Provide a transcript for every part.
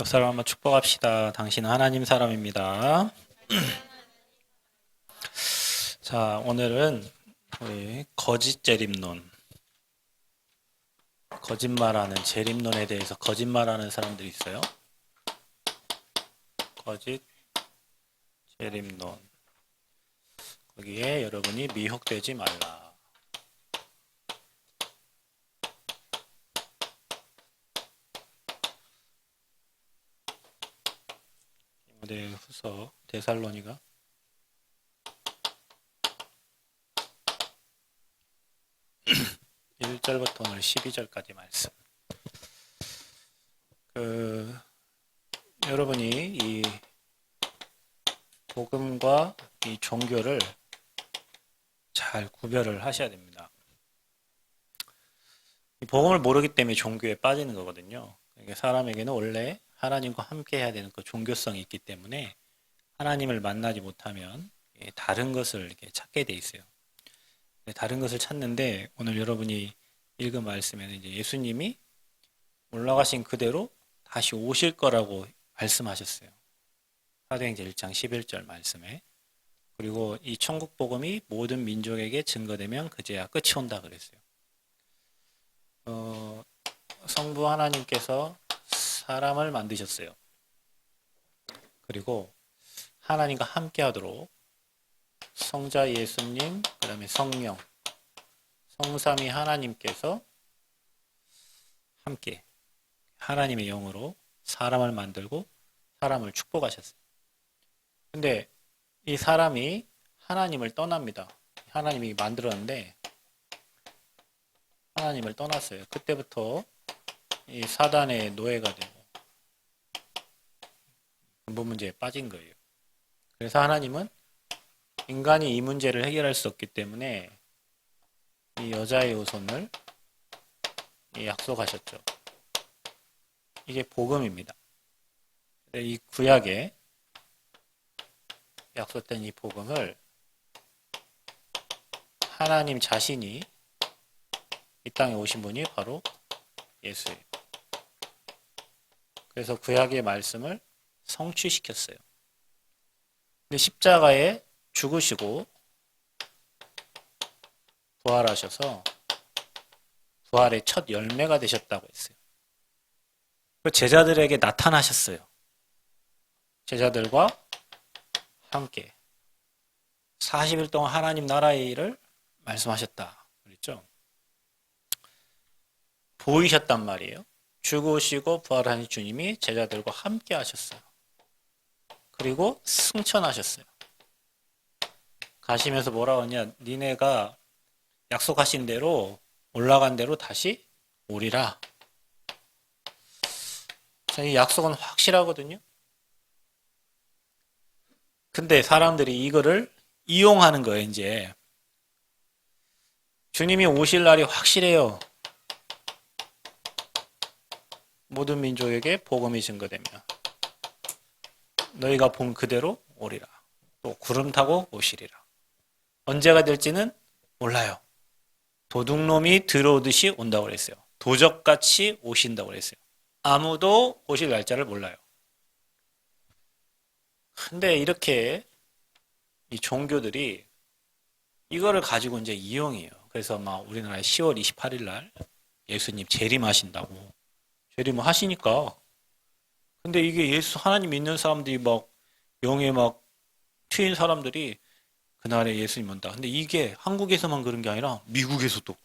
옆 사람 한번 축복합시다. 당신은 하나님 사람입니다. 자, 오늘은 우리 거짓 재림론, 거짓말하는 재림론에 대해서 거짓말하는 사람들이 있어요. 거짓 재림론. 거기에 여러분이 미혹되지 말라. 디모데후서 데살로니가 1절부터 오늘 12절까지 말씀. 여러분이 이 복음과 이 종교를 잘 구별을 하셔야 됩니다. 이 복음을 모르기 때문에 종교에 빠지는 거거든요. 그러니까 사람에게는 원래 하나님과 함께 해야 되는 그 종교성이 있기 때문에 하나님을 만나지 못하면 다른 것을 이렇게 찾게 돼 있어요. 다른 것을 찾는데 오늘 여러분이 읽은 말씀에는 이제 예수님이 올라가신 그대로 다시 오실 거라고 말씀하셨어요. 사도행전 1장 11절 말씀에. 그리고 이 천국 복음이 모든 민족에게 증거되면 그제야 끝이 온다 그랬어요. 성부 하나님께서 사람을 만드셨어요. 그리고 하나님과 함께 하도록 성자 예수님, 그 다음에 성령, 성삼위 하나님께서 함께 하나님의 영으로 사람을 만들고 사람을 축복하셨어요. 근데 이 사람이 하나님을 떠납니다. 하나님이 만들었는데 하나님을 떠났어요. 그때부터 이 사단의 노예가 되고 근본 문제에 빠진 거예요. 그래서 하나님은 인간이 이 문제를 해결할 수 없기 때문에 이 여자의 후손을 약속하셨죠. 이게 복음입니다. 이 구약에 약속된 이 복음을 하나님 자신이 이 땅에 오신 분이 바로 예수예요. 그래서 구약의 말씀을 성취시켰어요. 근데 십자가에 죽으시고 부활하셔서 부활의 첫 열매가 되셨다고 했어요. 제자들에게 나타나셨어요. 제자들과 함께 40일 동안 하나님 나라의 일을 말씀하셨다 그랬죠. 보이셨단 말이에요. 죽으시고 부활하신 주님이 제자들과 함께 하셨어요. 그리고 승천하셨어요. 가시면서 뭐라고 하냐, 니네가 약속하신 대로 올라간 대로 다시 오리라. 이 약속은 확실하거든요. 근데 사람들이 이거를 이용하는 거예요. 이제 주님이 오실 날이 확실해요. 모든 민족에게 복음이 증거되며 너희가 본 그대로 오리라. 또 구름 타고 오시리라. 언제가 될지는 몰라요. 도둑놈이 들어오듯이 온다고 그랬어요. 도적같이 오신다고 그랬어요. 아무도 오실 날짜를 몰라요. 근데 이렇게 이 종교들이 이거를 가지고 이제 이용해요. 그래서 막 우리나라에 10월 28일 날 예수님 재림하신다고 재림을 하시니까. 근데 이게 예수 하나님 믿는 사람들이 막 영에 막 튀인 사람들이 그날에 예수님 온다. 근데 이게 한국에서만 그런 게 아니라 미국에서도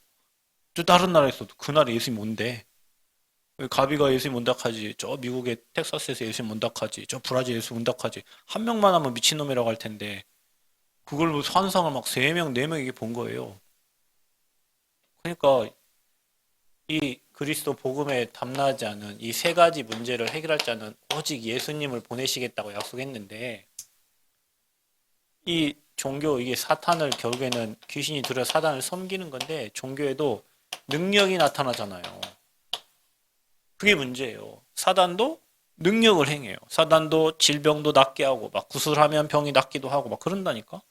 또 다른 나라에서도 그날에 예수님 온대. 가비가 예수님 온다 하지, 저 미국의 텍사스에서 예수님 온다 하지, 저 브라질 예수님 온다 하지, 한 명만 하면 미친놈이라고 할 텐데 그걸 뭐 환상을 막 3명, 4명에게 본 거예요. 그러니까 이 그리스도 복음에 담나지 않은 이 3가지 문제를 해결할 자는 오직 예수님을 보내시겠다고 약속했는데, 이 종교, 이게 사탄을 결국에는 귀신이 들여 사단을 섬기는 건데 종교에도 능력이 나타나잖아요. 그게 문제예요. 사단도 능력을 행해요. 사단도 질병도 낫게 하고 막 구슬하면 병이 낫기도 하고 막 그런다니까.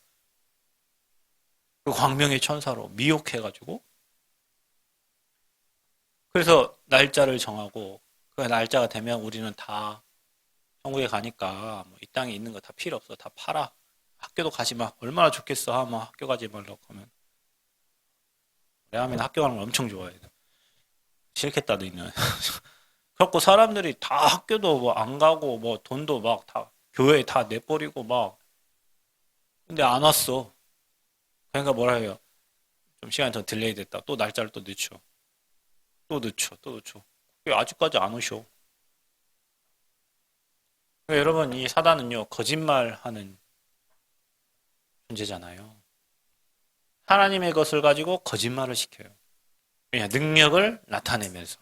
그 광명의 천사로 미혹해가지고. 그래서 날짜를 정하고 그 날짜가 되면 우리는 다 천국에 가니까 뭐 이 땅에 있는 거 다 필요 없어. 다 팔아. 학교도 가지 마. 얼마나 좋겠어. 뭐 학교 가지 말라고 하면. 레아미는 학교 가는 걸 엄청 좋아해. 싫겠다, 너희는. 그래갖고 사람들이 다 학교도 뭐 안 가고 뭐 돈도 막 다 교회에 다 내버리고 막. 근데 안 왔어. 그러니까 뭐라 해요. 좀 시간이 더 딜레이 됐다. 또 날짜를 또 늦춰. 또 늦춰. 또 늦춰. 그게 아직까지 안 오셔. 그러니까 여러분, 이 사단은요, 거짓말하는 존재잖아요. 하나님의 것을 가지고 거짓말을 시켜요. 왜냐, 능력을 나타내면서.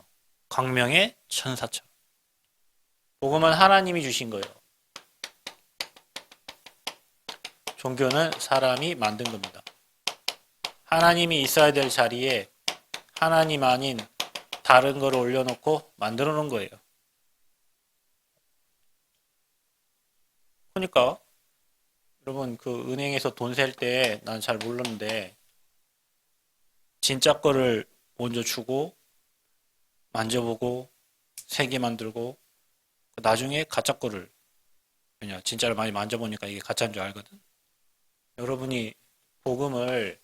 광명의 천사처럼. 복음은 하나님이 주신 거예요. 종교는 사람이 만든 겁니다. 하나님이 있어야 될 자리에 하나님 아닌 다른 거를 올려놓고 만들어 놓은 거예요. 그러니까 여러분 그 은행에서 돈 셀 때 난 잘 몰랐는데 진짜 거를 먼저 주고 만져보고 세 개 만들고 나중에 가짜 거를 그냥 진짜를 많이 만져보니까 이게 가짜인 줄 알거든. 여러분이 복음을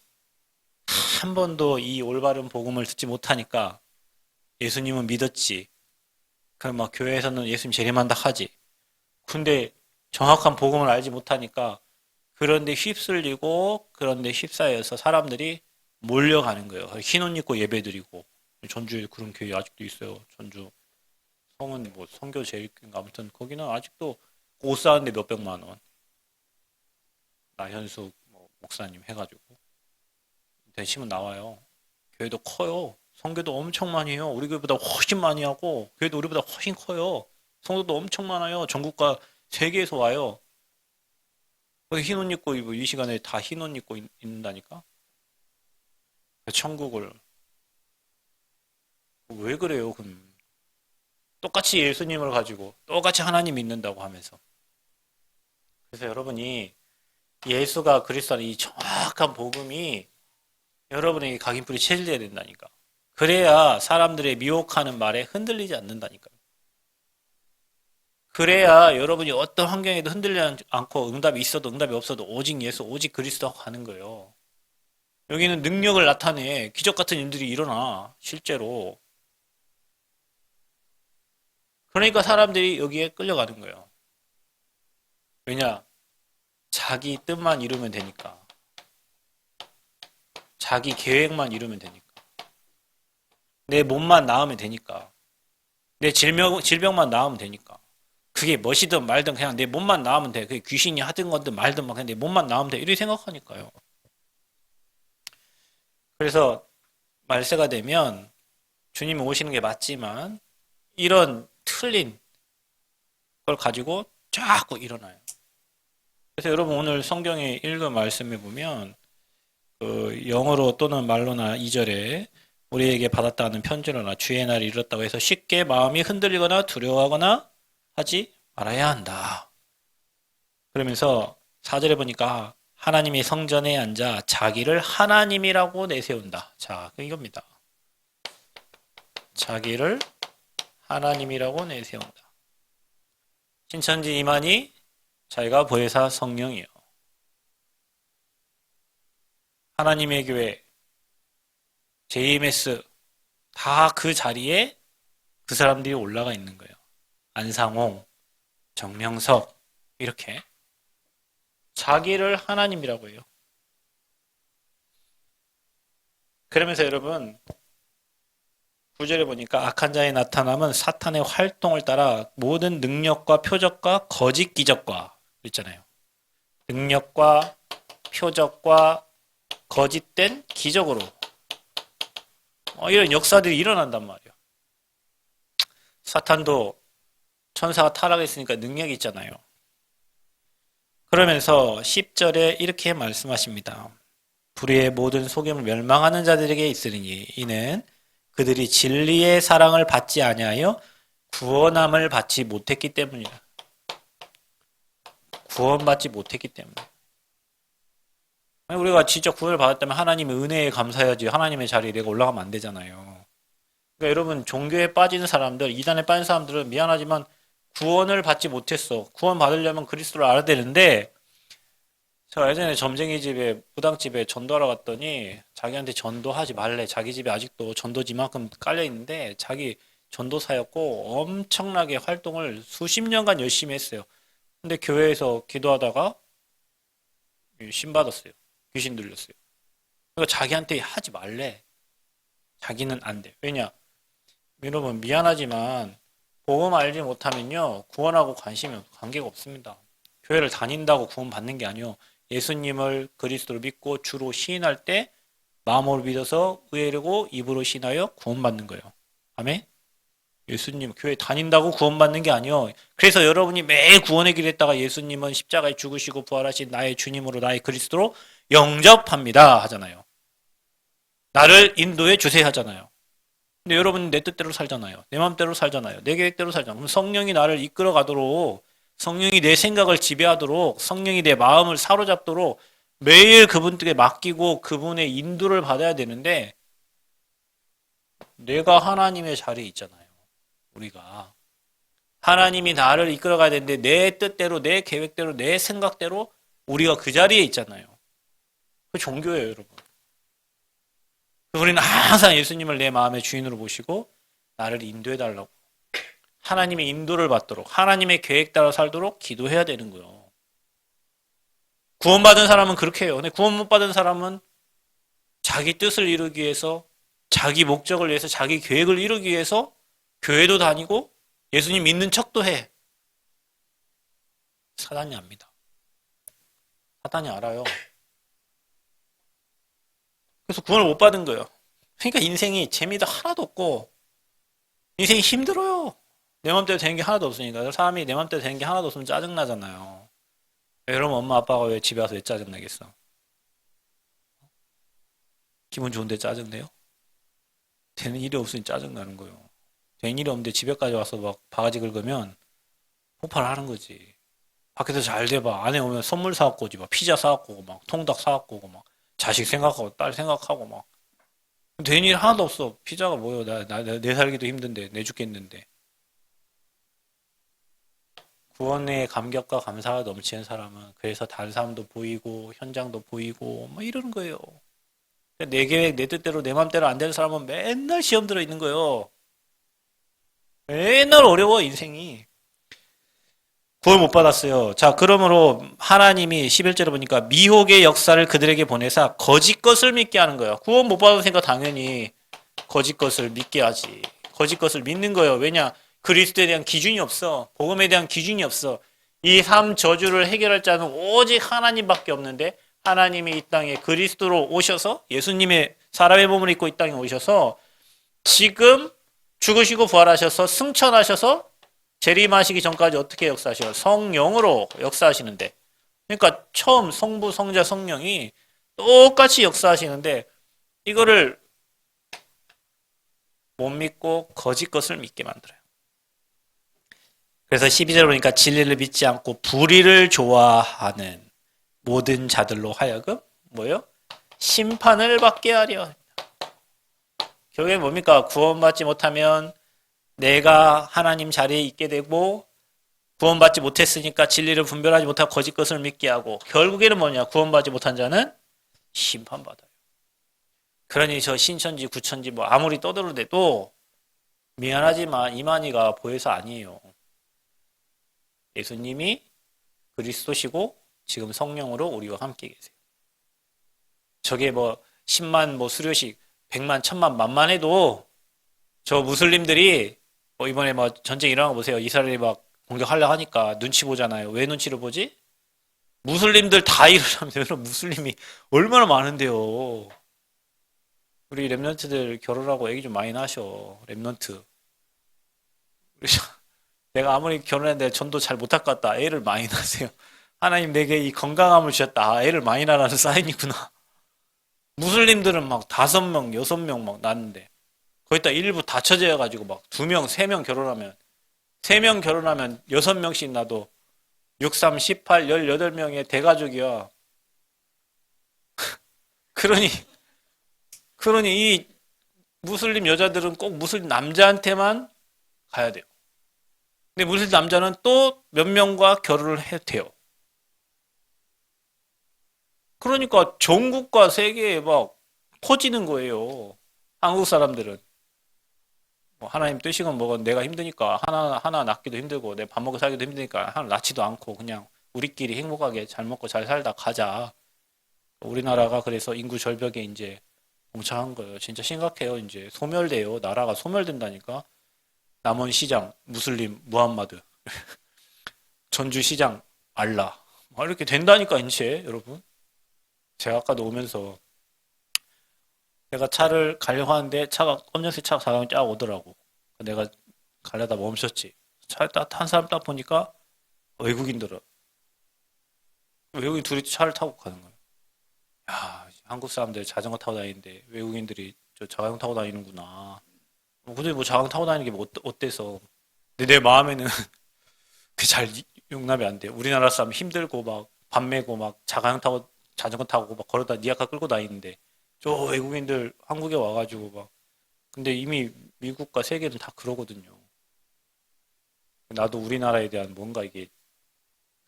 한 번도 이 올바른 복음을 듣지 못하니까 예수님은 믿었지. 그럼 막 교회에서는 예수님 재림한다 하지. 근데 정확한 복음을 알지 못하니까 그런데 휩쓸리고 그런데 휩싸여서 사람들이 몰려가는 거예요. 흰 옷 입고 예배드리고 전주에 그런 교회 아직도 있어요. 전주 성은 뭐 성교 제일인가 아무튼 거기는 아직도 옷 사는데 몇백만 원. 나현숙 뭐 목사님 해가지고 대신은 나와요. 교회도 커요. 성교도 엄청 많이 해요. 우리 교회보다 훨씬 많이 하고 교회도 우리보다 훨씬 커요. 성도도 엄청 많아요. 전국과 세계에서 와요. 흰 옷 입고 이 시간에 다 흰 옷 입고 있는다니까. 천국을 왜 그래요? 그럼 똑같이 예수님을 가지고 똑같이 하나님 믿는다고 하면서. 그래서 여러분이 예수가 그리스도는 이 정확한 복음이 여러분에게 각인불이 체질돼야 된다니까. 그래야 사람들의 미혹하는 말에 흔들리지 않는다니까요. 그래야 여러분이 어떤 환경에도 흔들리지 않고 응답이 있어도 응답이 없어도 오직 예수, 오직 그리스도 가는 거예요. 여기는 능력을 나타내 기적 같은 일들이 일어나 실제로. 그러니까 사람들이 여기에 끌려가는 거예요. 왜냐? 자기 뜻만 이루면 되니까. 자기 계획만 이루면 되니까. 내 몸만 나으면 되니까. 내 질병만 나으면 되니까. 그게 멋이든 말든 그냥 내 몸만 나으면 돼. 그게 귀신이 하든 건든 말든 막 그냥 내 몸만 나으면 돼. 이렇게 생각하니까요. 그래서 말세가 되면 주님이 오시는 게 맞지만 이런 틀린 걸 가지고 자꾸 일어나요. 그래서 여러분 오늘 성경에 읽은 말씀에 보면 그 영어로 또는 말로나 2절에 우리에게 받았다는 편지로나 주의 날이 이르렀다고 해서 쉽게 마음이 흔들리거나 두려워하거나 하지 말아야 한다. 그러면서 4절에 보니까 하나님의 성전에 앉아 자기를 하나님이라고 내세운다. 자, 이겁니다. 자기를 하나님이라고 내세운다. 신천지 이만희 자기가 보혜사 성령이요. 하나님의 교회 JMS 다 그 자리에 그 사람들이 올라가 있는 거예요. 안상홍, 정명석 이렇게 자기를 하나님이라고 해요. 그러면서 여러분 9절에 보니까 악한 자의 나타남은 사탄의 활동을 따라 모든 능력과 표적과 거짓 기적과 있잖아요. 능력과 표적과 거짓된 기적으로 이런 역사들이 일어난단 말이에요. 사탄도 천사가 타락했으니까 능력이 있잖아요. 그러면서 10절에 이렇게 말씀하십니다. 불의의 모든 속임을 멸망하는 자들에게 있으리니 이는 그들이 진리의 사랑을 받지 아니하여 구원함을 받지 못했기 때문이라. 구원받지 못했기 때문에. 우리가 진짜 구원을 받았다면 하나님의 은혜에 감사해야지 하나님의 자리에 내가 올라가면 안 되잖아요. 그러니까 여러분 종교에 빠지는 사람들, 이단에 빠진 사람들은 미안하지만 구원을 받지 못했어. 구원 받으려면 그리스도를 알아야 되는데, 제가 예전에 점쟁이 집에, 무당집에 전도하러 갔더니, 자기한테 전도하지 말래. 자기 집에 아직도 전도지 만큼 깔려 있는데, 자기 전도사였고, 엄청나게 활동을 수십 년간 열심히 했어요. 근데 교회에서 기도하다가, 신 받았어요. 귀신 들렸어요. 그러니까 자기한테 하지 말래. 자기는 안 돼. 왜냐? 여러분, 미안하지만, 복음 알지 못하면요, 구원하고 관계가 없습니다. 교회를 다닌다고 구원 받는 게 아니요. 예수님을 그리스도로 믿고 주로 시인할 때 마음으로 믿어서 의뢰고 입으로 신하여 구원받는 거예요. 아멘? 예수님 교회 다닌다고 구원받는 게 아니요. 그래서 여러분이 매일 구원의 길에 있다가 예수님은 십자가에 죽으시고 부활하신 나의 주님으로 나의 그리스도로 영접합니다 하잖아요. 나를 인도해 주세요 하잖아요. 근데 여러분은 내 뜻대로 살잖아요. 내 마음대로 살잖아요. 내 계획대로 살잖아요. 그럼 성령이 나를 이끌어 가도록, 성령이 내 생각을 지배하도록, 성령이 내 마음을 사로잡도록 매일 그분께 맡기고 그분의 인도를 받아야 되는데, 내가 하나님의 자리에 있잖아요. 우리가. 하나님이 나를 이끌어 가야 되는데 내 뜻대로, 내 계획대로, 내 생각대로 우리가 그 자리에 있잖아요. 그 종교예요, 여러분. 우리는 항상 예수님을 내 마음의 주인으로 모시고 나를 인도해 달라고. 하나님의 인도를 받도록, 하나님의 계획 따라 살도록 기도해야 되는 거예요. 구원받은 사람은 그렇게 해요. 근데 구원 못 받은 사람은 자기 뜻을 이루기 위해서, 자기 목적을 위해서, 자기 계획을 이루기 위해서 교회도 다니고 예수님 믿는 척도 해. 사단이 압니다. 사단이 알아요. 그래서 구원을 못 받은 거예요. 그러니까 인생이 재미도 하나도 없고 인생이 힘들어요. 내 맘대로 되는 게 하나도 없으니까. 사람이 내 맘대로 되는 게 하나도 없으면 짜증나잖아요. 여러분 엄마 아빠가 왜 집에 와서 왜 짜증나겠어? 기분 좋은데 짜증내요? 되는 일이 없으니 짜증나는 거예요. 되는 일이 없는데 집에까지 와서 막 바가지 긁으면 폭발하는 거지. 밖에서 잘 돼봐. 안에 오면 선물 사갖고 오지. 막 피자 사갖고 오고 막 통닭 사갖고 오고 막 자식 생각하고 딸 생각하고 막 되는 일 하나도 없어. 피자가 뭐요? 내 살기도 힘든데 내 죽겠는데. 구원의 감격과 감사가 넘치는 사람은 그래서 다른 사람도 보이고 현장도 보이고 뭐 이러는 거예요. 내 계획 내 뜻대로 내 맘대로 안 되는 사람은 맨날 시험 들어 있는 거예요. 맨날 어려워 인생이. 구원 못 받았어요. 자, 그러므로 하나님이 11절에 보니까 미혹의 역사를 그들에게 보내사 거짓 것을 믿게 하는 거예요. 구원 못 받았으니까 당연히 거짓 것을 믿게 하지. 거짓 것을 믿는 거예요. 왜냐? 그리스도에 대한 기준이 없어. 복음에 대한 기준이 없어. 이 삶 저주를 해결할 자는 오직 하나님밖에 없는데 하나님이 이 땅에 그리스도로 오셔서 예수님의 사람의 몸을 입고 이 땅에 오셔서 지금 죽으시고 부활하셔서 승천하셔서 재림하시기 전까지 어떻게 역사하셔요? 성령으로 역사하시는데. 그러니까 처음 성부, 성자, 성령이 똑같이 역사하시는데 이거를 못 믿고 거짓 것을 믿게 만들어요. 그래서 12절 보니까 진리를 믿지 않고 불의를 좋아하는 모든 자들로 하여금 뭐예요? 심판을 받게 하려. 결국엔 뭡니까? 구원받지 못하면 내가 하나님 자리에 있게 되고 구원받지 못했으니까 진리를 분별하지 못하고 거짓 것을 믿게 하고 결국에는 뭐냐? 구원받지 못한 자는 심판받아요. 그러니 저 신천지 구천지 뭐 아무리 떠들어대도 미안하지만 이만희가 보여서 아니에요. 예수님이 그리스도시고 지금 성령으로 우리와 함께 계세요. 저게 뭐 10만 뭐 수료식 100만 1000만 만만 해도 저 무슬림들이 뭐 이번에 뭐 전쟁 일어난 거 보세요. 이스라엘이 막 공격하려고 하니까 눈치 보잖아요. 왜 눈치를 보지? 무슬림들 다 일어나면 무슬림이 얼마나 많은데요. 우리 랩런트들 결혼하고 애기 좀 많이 낳으셔. 랩런트. 내가 아무리 결혼했는데 전도 잘 못할 것 같다. 애를 많이 낳으세요. 하나님 내게 이 건강함을 주셨다. 아, 애를 많이 낳으라는 사인이구나. 무슬림들은 막 5명, 6명 막 낳는데 거기다 일부 다처제여가지고 막 2명, 3명 결혼하면 3명 결혼하면 6명씩 나도 6, 3, 18, 18명의 대가족이야. 그러니 이 무슬림 여자들은 꼭 무슬림 남자한테만 가야 돼요. 근데 무슬림 남자는 또 몇 명과 결혼을 해도 돼요. 그러니까 전국과 세계에 막 퍼지는 거예요. 한국 사람들은. 뭐 하나님 뜻이건 뭐건 내가 힘드니까 하나 낳기도 힘들고 내 밥 먹고 살기도 힘드니까 하나 낳지도 않고 그냥 우리끼리 행복하게 잘 먹고 잘 살다 가자. 우리나라가 그래서 인구 절벽에 이제 봉착한 거예요. 진짜 심각해요. 이제 소멸돼요. 나라가 소멸된다니까. 남원 시장 무슬림 무함마드, 전주 시장 알라. 이렇게 된다니까 이제 여러분. 제가 아까도 오면서 내가 차를 가려고 하는데 차가 검정색 차가 사방에 쫙 오더라고. 내가 가려다 멈췄지. 차에 딱한 사람 딱 보니까 외국인들은 외국인 둘이 차를 타고 가는 거예요. 야, 한국 사람들 자전거 타고 다니는데 외국인들이 저 자전거 타고 다니는구나. 근데 뭐 자전거 타고 다니는 게 뭐 어때서? 근데 내 마음에는 그 잘 용납이 안 돼. 우리나라 사람 힘들고 막 밥 메고 막 자전거 타고 막 걸어다 니아카 끌고 다니는데 저 외국인들 한국에 와가지고 막 근데 이미 미국과 세계는 다 그러거든요. 나도 우리나라에 대한 뭔가 이게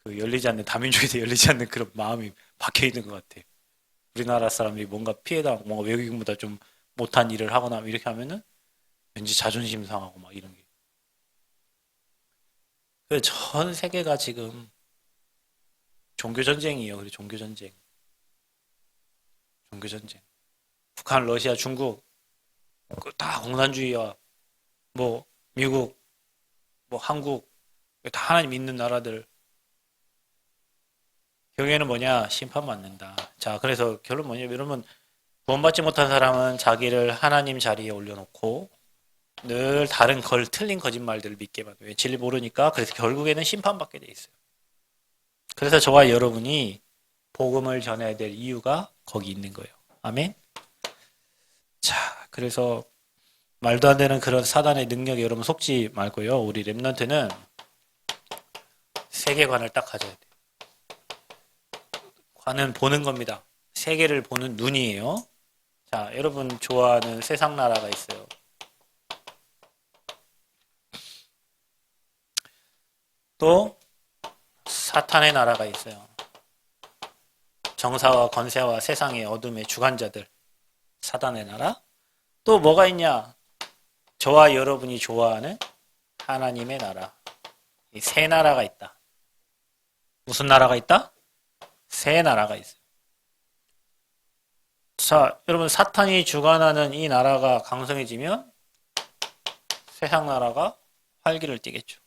그 열리지 않는 다민족에 대해 열리지 않는 그런 마음이 박혀 있는 것 같아. 우리나라 사람이 뭔가 피해당하고 뭔가 외국인보다 좀 못한 일을 하거나 이렇게 하면은 왠지 자존심 상하고 막 이런 게. 그래서 전 세계가 지금 종교 전쟁이에요. 그래 종교 전쟁, 종교 전쟁. 북한, 러시아, 중국 그다 공산주의와 뭐 미국, 뭐 한국 다 하나님 믿는 나라들 결국에는 뭐냐 심판받는다. 자, 그래서 결론 뭐냐 여러분 구원받지 못한 사람은 자기를 하나님 자리에 올려놓고 늘 다른 틀린 거짓말들을 믿게 만들어요. 왜 진리 모르니까 그래서 결국에는 심판받게 돼 있어요. 그래서 저와 여러분이 복음을 전해야 될 이유가 거기 있는 거예요. 아멘. 자, 그래서 말도 안 되는 그런 사단의 능력에 여러분 속지 말고요. 우리 랩런트는 세계관을 딱 가져야 돼요. 관은 보는 겁니다. 세계를 보는 눈이에요. 자, 여러분 좋아하는 세상 나라가 있어요. 또 사탄의 나라가 있어요. 정사와 권세와 세상의 어둠의 주관자들. 사단의 나라. 또 뭐가 있냐? 저와 여러분이 좋아하는 하나님의 나라. 이 세 나라가 있다. 무슨 나라가 있다? 세 나라가 있어요. 자, 여러분 사탄이 주관하는 이 나라가 강성해지면 세상 나라가 활기를 띠겠죠.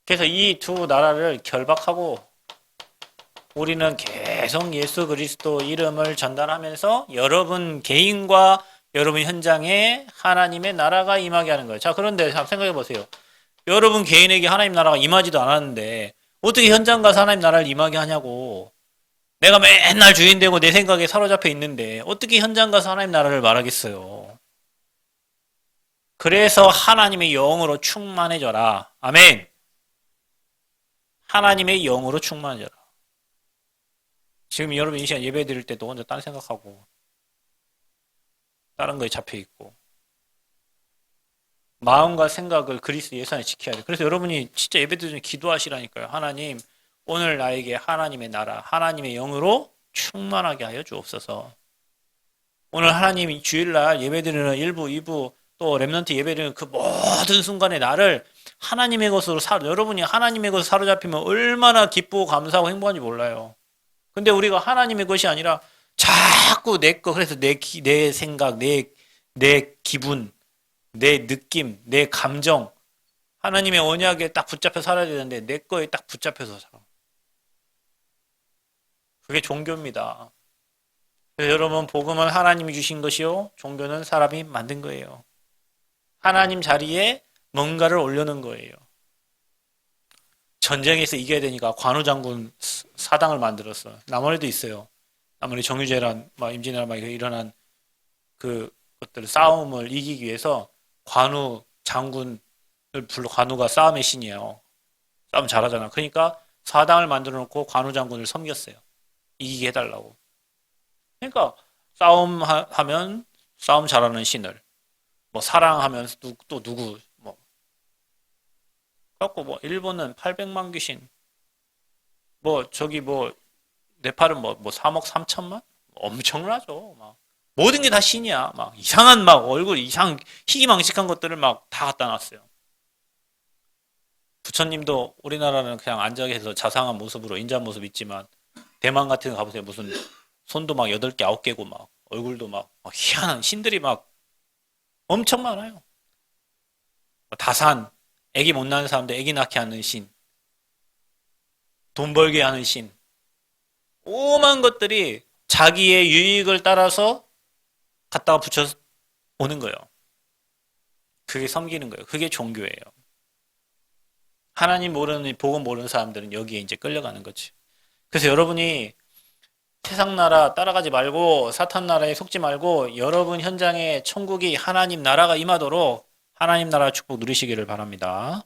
그래서 이 두 나라를 결박하고 우리는 계속 예수 그리스도 이름을 전달하면서 여러분 개인과 여러분 현장에 하나님의 나라가 임하게 하는 거예요. 자, 그런데 한번 생각해 보세요. 여러분 개인에게 하나님 나라가 임하지도 않았는데 어떻게 현장 가서 하나님 나라를 임하게 하냐고. 내가 맨날 주인 되고 내 생각에 사로잡혀 있는데 어떻게 현장 가서 하나님 나라를 말하겠어요. 그래서 하나님의 영으로 충만해져라. 아멘. 하나님의 영으로 충만해져라. 지금 여러분 이 시간 예배 드릴 때도 혼자 딴 생각하고 다른 거에 잡혀 있고 마음과 생각을 그리스도 예산에 지켜야 돼. 그래서 여러분이 진짜 예배 드리는 기도하시라니까요. 하나님 오늘 나에게 하나님의 나라, 하나님의 영으로 충만하게 하여 주옵소서. 오늘 하나님이 주일날 예배 드리는 1부, 2부 또 렘넌트 예배 드리는 그 모든 순간에 나를 하나님의 것으로 여러분이 하나님의 것으로 사로잡히면 얼마나 기쁘고 감사하고 행복한지 몰라요. 근데 우리가 하나님의 것이 아니라 자꾸 내 거, 그래서 내 생각, 내 기분, 내 느낌, 내 감정, 하나님의 언약에 딱 붙잡혀 살아야 되는데 내 거에 딱 붙잡혀서 살아. 그게 종교입니다. 그래서 여러분, 복음은 하나님이 주신 것이요, 종교는 사람이 만든 거예요. 하나님 자리에 뭔가를 올려놓은 거예요. 전쟁에서 이겨야 되니까 관우장군 사당을 만들었어. 남원에도 있어요. 남원의 정유재란, 임진왜란 막 일어난 그 것들 싸움을 이기기 위해서 관우 장군을 관우가 싸움의 신이에요. 싸움 잘하잖아. 그러니까 사당을 만들어 놓고 관우 장군을 섬겼어요. 이기게 해달라고. 그러니까 싸움하면 싸움 잘하는 신을, 뭐 사랑하면 또 누구, 뭐 갖고 뭐 일본은 800만 귀신, 뭐 저기 뭐 네팔은 뭐 3억 3천만? 엄청나죠. 막 모든 게 다 신이야. 막 이상한 막 얼굴 이상 희귀망측한 것들을 막 다 갖다 놨어요. 부처님도 우리나라는 그냥 안적해서 자상한 모습으로 인자한 모습 있지만 대만 같은 거 가보세요. 무슨 손도 막 8개, 9개고 막 얼굴도 막 희한한 신들이 막 엄청 많아요. 뭐 다산, 애기 못 낳는 사람들 애기 낳게 하는 신, 돈 벌게 하는 신, 오만 것들이 자기의 유익을 따라서 갖다가 붙여 오는 거예요. 그게 섬기는 거예요. 그게 종교예요. 하나님 모르는, 복음 모르는 사람들은 여기에 이제 끌려가는 거지. 그래서 여러분이 세상 나라 따라가지 말고 사탄 나라에 속지 말고 여러분 현장에 천국이 하나님 나라가 임하도록 하나님 나라 축복 누리시기를 바랍니다.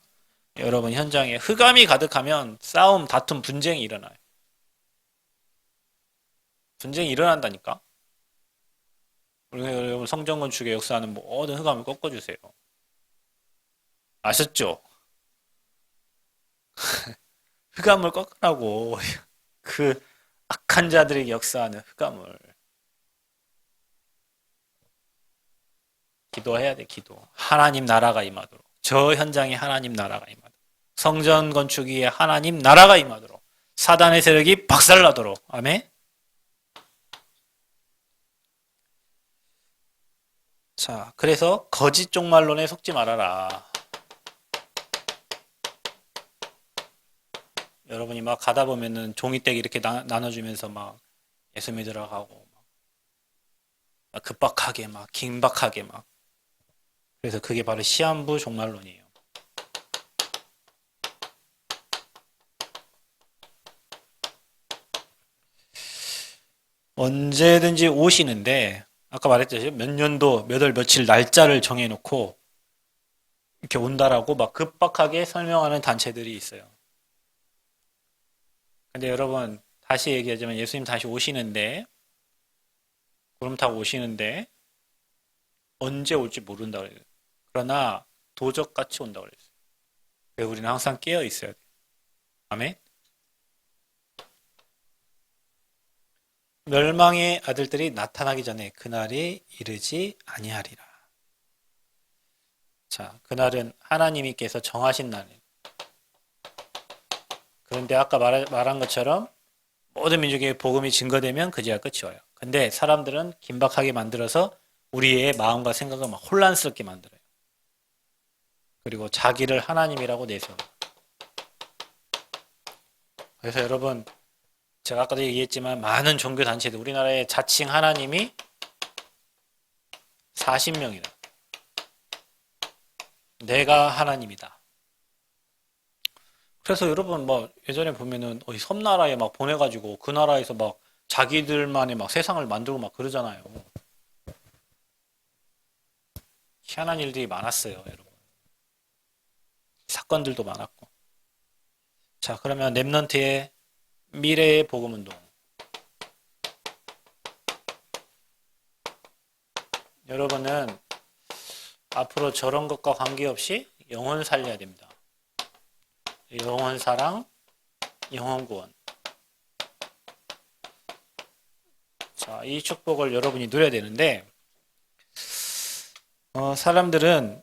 여러분 현장에 흑암이 가득하면 싸움, 다툼, 분쟁이 일어나요. 분쟁이 일어난다니까. 우리가 여러분 성전 건축의 역사하는 모든 흑암을 꺾어주세요. 아셨죠? 흑암을 꺾으라고 그 악한 자들에게 역사하는 흑암을 기도해야 돼. 기도. 하나님 나라가 임하도록. 저 현장에 하나님 나라가 임하도록. 성전 건축 위에 하나님 나라가 임하도록. 사단의 세력이 박살나도록. 아멘. 자, 그래서 거짓 종말론에 속지 말아라. 여러분이 막 가다 보면은 종이떼기 이렇게 나눠주면서 막 예수 믿으러 가고 막 급박하게 막 긴박하게 막 그래서 그게 바로 시한부 종말론이에요. 언제든지 오시는데 아까 말했듯이 몇 년도 몇 월 며칠 날짜를 정해놓고 이렇게 온다라고 막 급박하게 설명하는 단체들이 있어요. 근데 여러분 다시 얘기하자면 예수님 다시 오시는데 구름 타고 오시는데 언제 올지 모른다 그래요. 그러나 도적같이 온다 그랬어요. 그래서 우리는 항상 깨어 있어야 돼요. 아멘. 멸망의 아들들이 나타나기 전에 그날이 이르지 아니하리라. 자, 그날은 하나님께서 정하신 날이에요. 그런데 아까 말한 것처럼 모든 민족의 복음이 증거되면 그제야 끝이 와요. 근데 사람들은 긴박하게 만들어서 우리의 마음과 생각을 막 혼란스럽게 만들어요. 그리고 자기를 하나님이라고 내세워요. 그래서 여러분 제가 아까도 얘기했지만 많은 종교 단체들 우리나라의 자칭 하나님이 40명이다. 내가 하나님이다. 그래서 여러분 뭐 예전에 보면은 섬나라에 막 보내가지고 그 나라에서 막 자기들만의 막 세상을 만들고 막 그러잖아요. 희한한 일들이 많았어요, 여러분. 사건들도 많았고. 자, 그러면 랩넌트의 미래의 복음운동. 여러분은 앞으로 저런 것과 관계없이 영혼 살려야 됩니다. 영혼 사랑, 영혼 구원. 자, 이 축복을 여러분이 누려야 되는데, 사람들은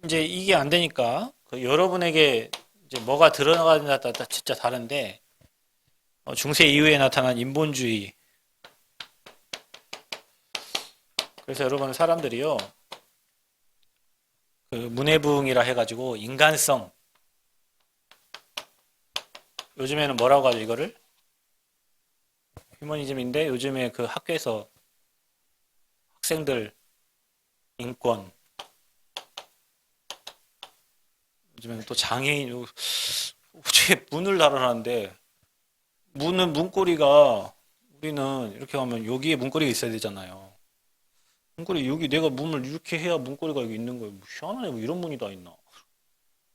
이제 이게 안 되니까 여러분에게 이제 뭐가 드러나가느냐에 따라 진짜 다른데, 중세 이후에 나타난 인본주의. 그래서 여러분 사람들이요, 그 문해부흥이라 해가지고 인간성. 요즘에는 뭐라고 하죠 이거를? 휴머니즘인데 요즘에 그 학교에서 학생들 인권. 요즘에는 또 장애인 어떻게 문을 달아놨는데 문은 문고리가 우리는 이렇게 하면 여기에 문고리가 있어야 되잖아요. 문고리 여기 내가 문을 이렇게 해야 문고리가 여기 있는 거예요. 뭐 희한하네 뭐 이런 문이 다 있나.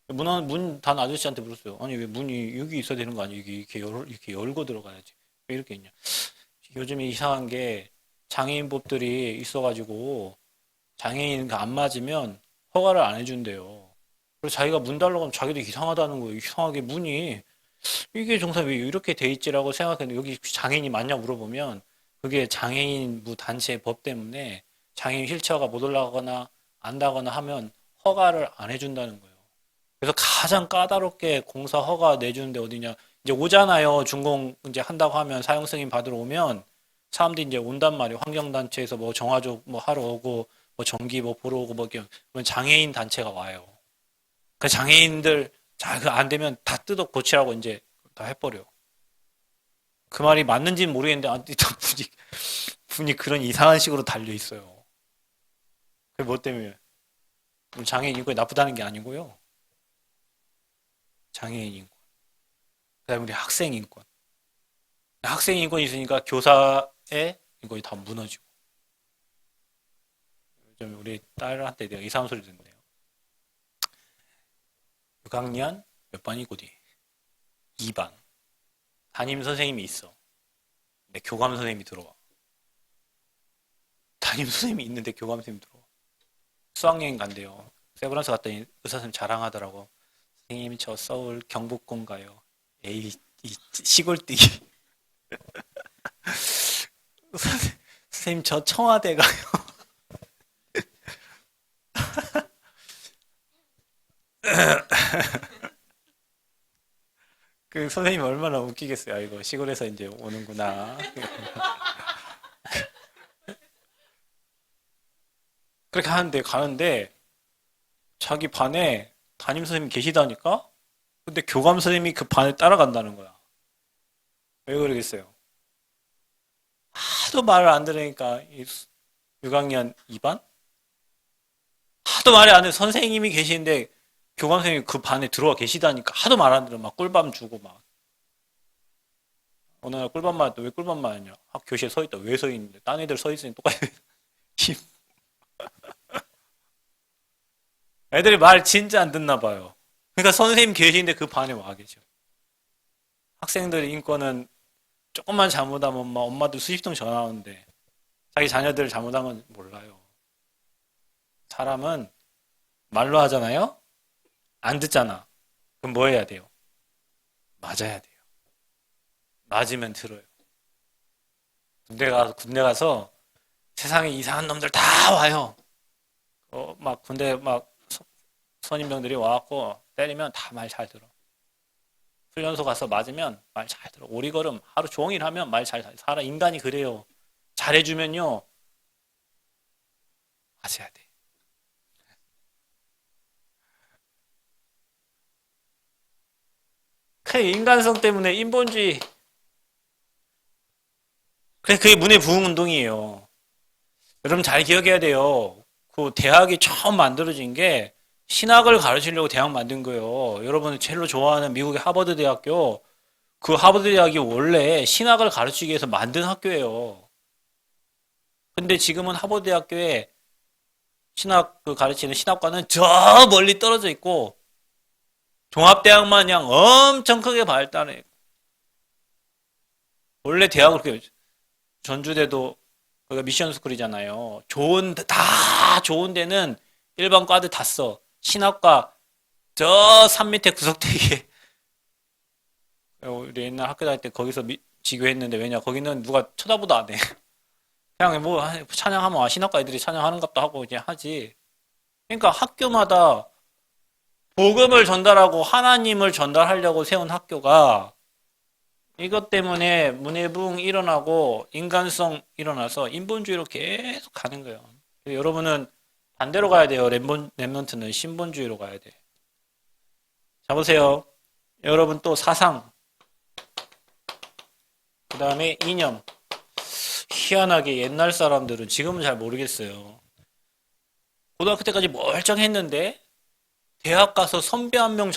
문 단 아저씨한테 물었어요. 아니 왜 문이 여기 있어야 되는 거 아니야? 이렇게 열고 들어가야지. 왜 이렇게 있냐? 요즘에 이상한 게 장애인법들이 있어가지고 장애인 안 맞으면 허가를 안 해준대요. 그래서 자기가 문 달라고 하면 자기도 이상하다는 거예요. 이상하게 문이 이게 정말 왜 이렇게 돼 있지라고 생각했는데 여기 장애인이 맞냐 물어보면 그게 장애인 무 단체 법 때문에 장애인 휠체어가 못 올라가거나 안다거나 하면 허가를 안 해준다는 거예요. 그래서 가장 까다롭게 공사 허가 내주는데 어디냐? 이제 오잖아요. 준공 이제 한다고 하면 사용 승인 받으러 오면 사람들이 이제 온단 말이에요. 환경단체에서 뭐 정화조 뭐 하러 오고 뭐 전기 뭐 보러 오고 뭐 이렇게 그러면 장애인 단체가 와요. 그 장애인들 자, 그 안 되면 다 뜯어 고치라고 이제 다 해버려. 그 말이 맞는지는 모르겠는데 또 분이 그런 이상한 식으로 달려 있어요. 그게 뭐 때문에? 장애인 인권이 나쁘다는 게 아니고요. 장애인 인권. 그다음에 우리 학생 인권. 학생 인권이 있으니까 교사의 인권이 다 무너지고. 요즘 우리 딸한테 내가 이상한 소리 듣는데요. 6학년 몇 반이고디? 2반. 담임 선생님이 있어. 근데 교감 선생님이 들어와. 담임 선생님이 있는데 교감 선생님이 들어와. 수학여행 간대요. 세브란스 갔더니 의사 선생님 자랑하더라고. 선생님 저 서울 경복궁 가요. 에이 이 시골뛰기. 선생님 저 청와대 가요. 그 선생님 얼마나 웃기겠어요. 아이고 시골에서 이제 오는구나. 그렇게 하는데 가는데 자기 반에 담임 선생님이 계시다니까? 근데 교감 선생님이 그 반에 따라간다는 거야. 왜 그러겠어요? 하도 말을 안 들으니까 6학년 2반? 하도 말이 안 돼. 선생님이 계시는데 교감 선생님이 그 반에 들어와 계시다니까 하도 말 안 들어. 막 꿀밤 주고 막. 어느 날 꿀밤 맞았다. 왜 꿀밤 맞았냐? 학 교실에 서 있다. 왜 서 있는데? 딴 애들 서 있으니 똑같이. 애들이 말 진짜 안 듣나 봐요. 그러니까 선생님 계시는데 그 반에 와 계셔. 학생들 인권은 조금만 잘못하면 막 엄마들 수십 통 전화 오는데 자기 자녀들 잘못한 건 몰라요. 사람은 말로 하잖아요? 안 듣잖아. 그럼 뭐 해야 돼요? 맞아야 돼요. 맞으면 들어요. 군대 가서 세상에 이상한 놈들 다 와요. 막 군대 막 선임병들이 와갖고 때리면 다 말 잘 들어. 훈련소 가서 맞으면 말 잘 들어. 오리걸음 하루 종일 하면 말 잘 들어. 사람 인간이 그래요. 잘해주면요. 맞아야 돼. 그 인간성 때문에 인본주의. 그래 그게 문의 부흥 운동이에요. 여러분 잘 기억해야 돼요. 그 대학이 처음 만들어진 게 신학을 가르치려고 대학 만든 거예요. 여러분이 제일로 좋아하는 미국의 하버드 대학교, 그 하버드 대학이 원래 신학을 가르치기 위해서 만든 학교예요. 근데 지금은 하버드 대학교에 신학 그 가르치는 신학과는 저 멀리 떨어져 있고 종합대학 마냥 엄청 크게 발달해. 원래 대학을 그렇게 전주대도 거기가 미션 스쿨이잖아요. 다 좋은 데는 일반 과들 다 써. 신학과 저 산 밑에 구석대기에 우리 옛날 학교 다닐 때 거기서 지교했는데 왜냐 거기는 누가 쳐다보도 안 해. 그냥 뭐 찬양하면 신학과 애들이 찬양하는 것도 하고 이제 하지. 그러니까 학교마다 복음을 전달하고 하나님을 전달하려고 세운 학교가 이것 때문에 문해부흥 일어나고 인간성 일어나서 인본주의로 계속 가는 거예요. 여러분은 반대로 가야 돼요. 랩런트는 신본주의로 가야 돼. 자 보세요. 여러분 또 사상, 그 다음에 이념. 희한하게 옛날 사람들은 지금은 잘 모르겠어요. 고등학교 때까지 멀쩡했는데 대학 가서 선배 한 명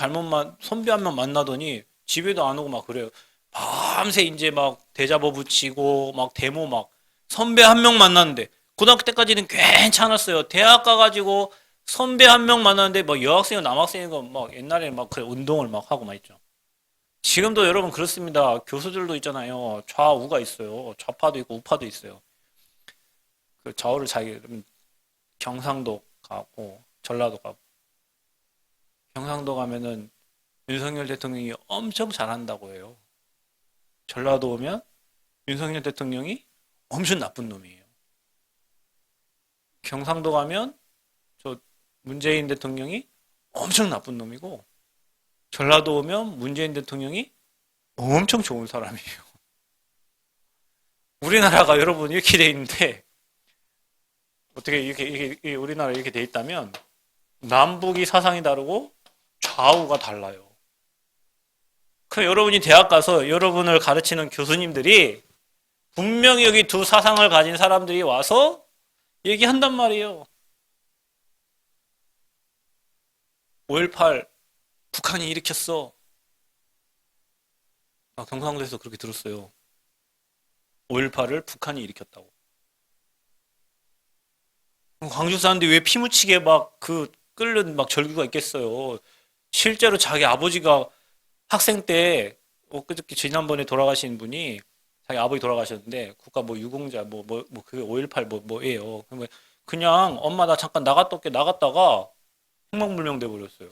만나더니 집에도 안 오고 막 그래요. 밤새 이제 막 대자보 붙이고 막 데모 막 선배 한 명 만났는데 고등학교 때까지는 괜찮았어요. 대학 가가지고 선배 한 명 만났는데 뭐 여학생이고 남학생이고 막 옛날에 막 그래 운동을 막 하고 막 있죠. 지금도 여러분 그렇습니다. 교수들도 있잖아요. 좌우가 있어요. 좌파도 있고 우파도 있어요. 그 좌우를 경상도 가고 전라도 가고 경상도 가면은 윤석열 대통령이 엄청 잘한다고 해요. 전라도 오면 윤석열 대통령이 엄청 나쁜 놈이에요. 경상도 가면 저 문재인 대통령이 엄청 나쁜 놈이고, 전라도 오면 문재인 대통령이 엄청 좋은 사람이에요. 우리나라가 여러분 이렇게 돼 있는데, 어떻게 이렇게 우리나라 이렇게 돼 있다면 남북이 사상이 다르고 좌우가 달라요. 그 여러분이 대학 가서 여러분을 가르치는 교수님들이 분명히 여기 두 사상을 가진 사람들이 와서 얘기한단 말이에요. 5.18 북한이 일으켰어. 경상도에서 그렇게 들었어요. 5.18을 북한이 일으켰다고. 광주 사람들이 왜 피 묻히게 막 그 끓는 막 절규가 있겠어요. 실제로 자기 아버지가 학생 때, 그저께 지난번에 돌아가신 분이 자기 아버지 돌아가셨는데 국가 뭐 유공자 그게 5.18 뭐예요. 그냥 엄마 나 잠깐 나갔다 올게 나갔다가 행방불명돼 버렸어요.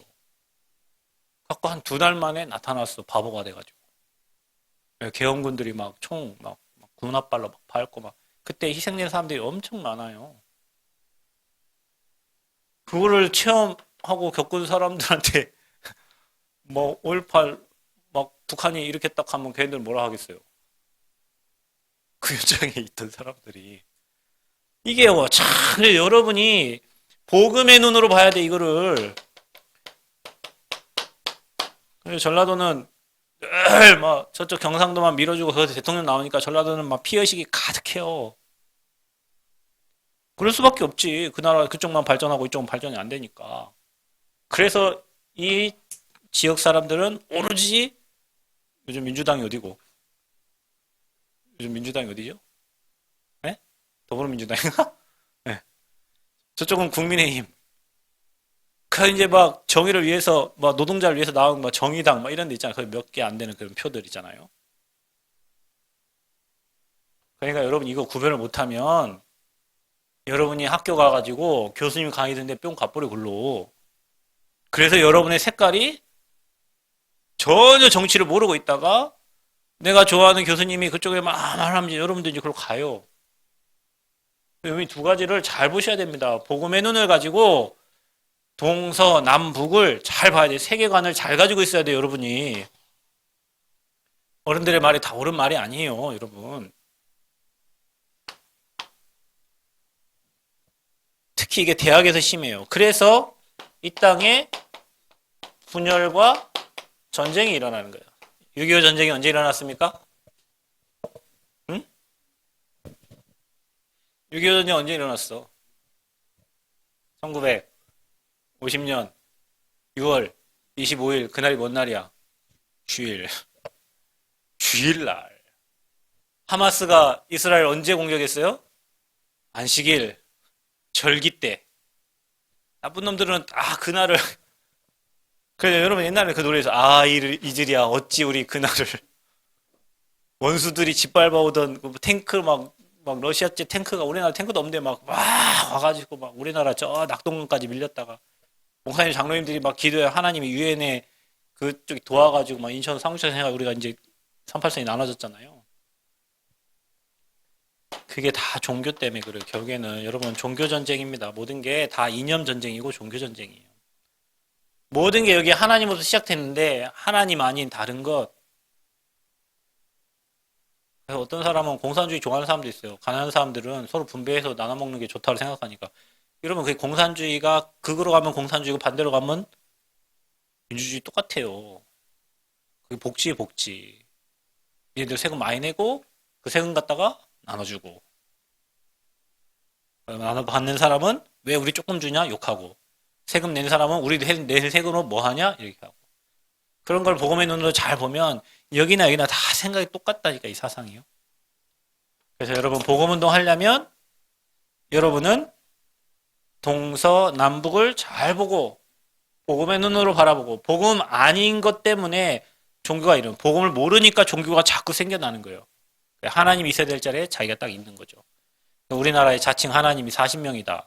갖고 한 두 달 만에 나타났어. 바보가 돼가지고. 계엄군들이 막 총 막 군합발로 막 밟고 막 그때 희생된 사람들이 엄청 많아요. 그거를 체험하고 겪은 사람들한테 뭐 5.18 막 북한이 이렇게 딱 하면 걔네들 뭐라 하겠어요. 그 현장에 있던 사람들이 이게 참 여러분이 복음의 눈으로 봐야 돼 이거를. 그래서 전라도는 늘 막 저쪽 경상도만 밀어주고 거기서 대통령 나오니까 전라도는 막 피의식이 가득해요. 그럴 수밖에 없지. 그 나라 그쪽만 발전하고 이쪽은 발전이 안 되니까. 그래서 이 지역 사람들은 오로지 요즘 민주당이 어디고? 요즘 민주당이 어디죠? 네? 더불어민주당인가? 네. 저쪽은 국민의힘. 그 이제 막 정의를 위해서 막 노동자를 위해서 나온 막 정의당 막 이런 데 있잖아요. 그 몇 개 안 되는 그런 표들 있잖아요. 그러니까 여러분 이거 구별을 못하면 여러분이 학교 가가지고 교수님 강의 듣는데 뿅 가버려 글로. 그래서 여러분의 색깔이 전혀 정치를 모르고 있다가 내가 좋아하는 교수님이 그쪽에 막 말하면 여러분도 이제 그걸 가요. 이 두 가지를 잘 보셔야 됩니다. 복음의 눈을 가지고 동서남북을 잘 봐야 돼요. 세계관을 잘 가지고 있어야 돼요, 여러분이. 어른들의 말이 다 옳은 말이 아니에요, 여러분. 특히 이게 대학에서 심해요. 그래서 이 땅에 분열과 전쟁이 일어나는 거예요. 6.25 전쟁이 언제 일어났습니까? 응? 6.25 전쟁 언제 일어났어? 1950년 6월 25일 그날이 뭔 날이야? 주일. 주일날. 하마스가 이스라엘 언제 공격했어요? 안식일 절기 때. 나쁜 놈들은 그날을 그래 여러분 옛날에 그 노래에서 이즈리야 어찌 우리 그날을 원수들이 짓밟아오던 그 탱크 막 러시아제 탱크가 우리나라 탱크도 없는데 막 와가지고 막 우리나라 저 낙동강까지 밀렸다가 목사님 장로님들이 막 기도해 하나님이 유엔에 그쪽이 도와가지고 막 인천 사무실에서 해가 우리가 이제 38선이 나눠졌잖아요. 그게 다 종교 때문에 그래요. 결국에는 여러분 종교 전쟁입니다. 모든 게 다 이념 전쟁이고 종교 전쟁이에요. 모든 게 여기 하나님으로부터 시작됐는데 하나님 아닌 다른 것. 그래서 어떤 사람은 공산주의 좋아하는 사람도 있어요. 가난한 사람들은 서로 분배해서 나눠 먹는 게 좋다고 생각하니까. 여러분 그게 공산주의가 극으로 가면 공산주의고 반대로 가면 민주주의 똑같아요. 그게 복지에 복지. 얘들 세금 많이 내고 그 세금 갖다가 나눠주고. 나눠 받는 사람은 왜 우리 조금 주냐 욕하고. 세금 내는 사람은 우리 내 세금으로 뭐 하냐 이렇게 하고. 그런 걸 복음의 눈으로 잘 보면 여기나 여기나 다 생각이 똑같다니까 이 사상이요. 그래서 여러분 복음운동 하려면 여러분은 동서남북을 잘 보고 복음의 눈으로 바라보고 복음 아닌 것 때문에 종교가 이런 복음을 모르니까 종교가 자꾸 생겨나는 거예요. 하나님이 있어야 될 자리에 자기가 딱 있는 거죠. 우리나라의 자칭 하나님이 40명이다.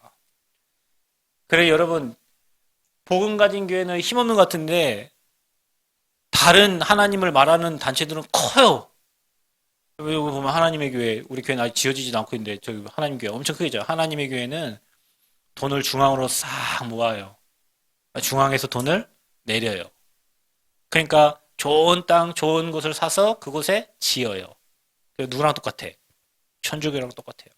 그래 여러분 복음 가진 교회는 힘없는 것 같은데 다른 하나님을 말하는 단체들은 커요. 여기 보면 하나님의 교회, 우리 교회는 아직 지어지지도 않고 있는데 저기 하나님 교회 엄청 크죠. 하나님의 교회는 돈을 중앙으로 싹 모아요. 중앙에서 돈을 내려요. 그러니까 좋은 땅, 좋은 곳을 사서 그곳에 지어요. 누구랑 똑같아? 천주교랑 똑같아요.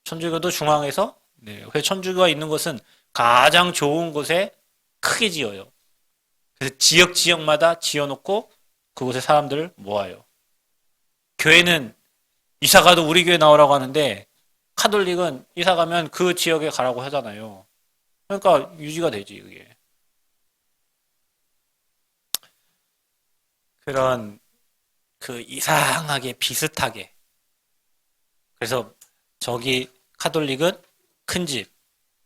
천주교도 중앙에서 내려요. 그래서 천주교가 있는 곳은 가장 좋은 곳에 크게 지어요. 그래서 지역마다 지어놓고 그곳에 사람들을 모아요. 교회는 이사가도 우리 교회 나오라고 하는데 카톨릭은 이사가면 그 지역에 가라고 하잖아요. 그러니까 유지가 되지 그게. 그런 그 이상하게 비슷하게. 그래서 저기 카톨릭은 큰 집,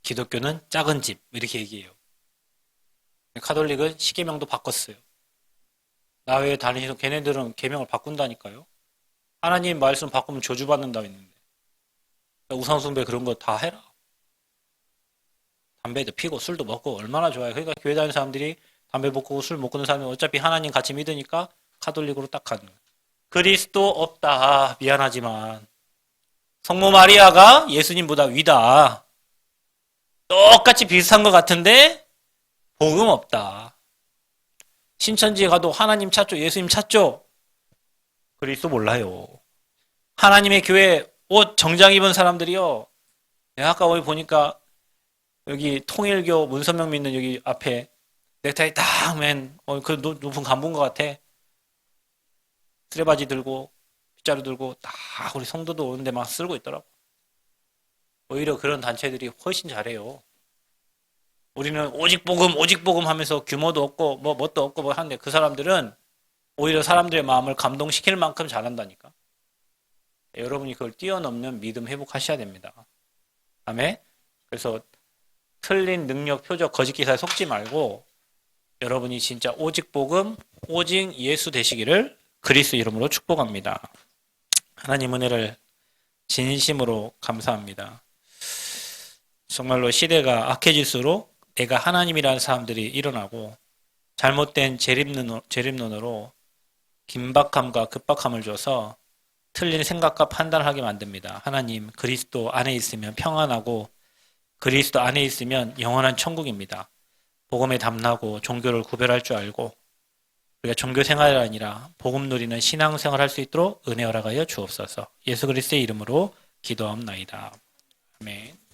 기독교는 작은 집 이렇게 얘기해요. 카톨릭은 시계명도 바꿨어요. 나 외에 다니시는 걔네들은 계명을 바꾼다니까요. 하나님 말씀 바꾸면 저주받는다고 했는데 우상숭배 그런 거 다 해라. 담배도 피고 술도 먹고 얼마나 좋아요. 그러니까 교회 다니는 사람들이 담배 먹고 술 못 끊는 사람은 어차피 하나님 같이 믿으니까 카톨릭으로 딱 가는 거예요. 그리스도 없다. 미안하지만 성모 마리아가 예수님보다 위다. 똑같이 비슷한 것 같은데 복음 없다. 신천지에 가도 하나님 찾죠? 예수님 찾죠? 그리스도 몰라요. 하나님의 교회 옷 정장 입은 사람들이요. 내가 아까 거기 보니까 여기 통일교 문선명 믿는 여기 앞에 넥타이 딱 맨 그 높은 간부인 것 같아. 쓰레바지 들고 빗자루 들고 다 우리 성도도 오는데 막 쓸고 있더라고. 오히려 그런 단체들이 훨씬 잘해요. 우리는 오직 복음 하면서 규모도 없고 뭣도 없고 뭐 하는데 그 사람들은 오히려 사람들의 마음을 감동시킬 만큼 잘한다니까. 여러분이 그걸 뛰어넘는 믿음 회복하셔야 됩니다. 다음에 그래서 틀린 능력, 표적, 거짓 기사에 속지 말고 여러분이 진짜 오직 복음, 오직 예수 되시기를 그리스 이름으로 축복합니다. 하나님 은혜를 진심으로 감사합니다. 정말로 시대가 악해질수록 내가 하나님이라는 사람들이 일어나고 잘못된 재림론으로 긴박함과 급박함을 줘서 틀린 생각과 판단을 하게 만듭니다. 하나님, 그리스도 안에 있으면 평안하고 그리스도 안에 있으면 영원한 천국입니다. 복음에 담나고 종교를 구별할 줄 알고 우리가 종교 생활이 아니라 복음 누리는 신앙생활 할 수 있도록 은혜 허락하여 주옵소서. 예수 그리스도의 이름으로 기도하옵나이다. 아멘.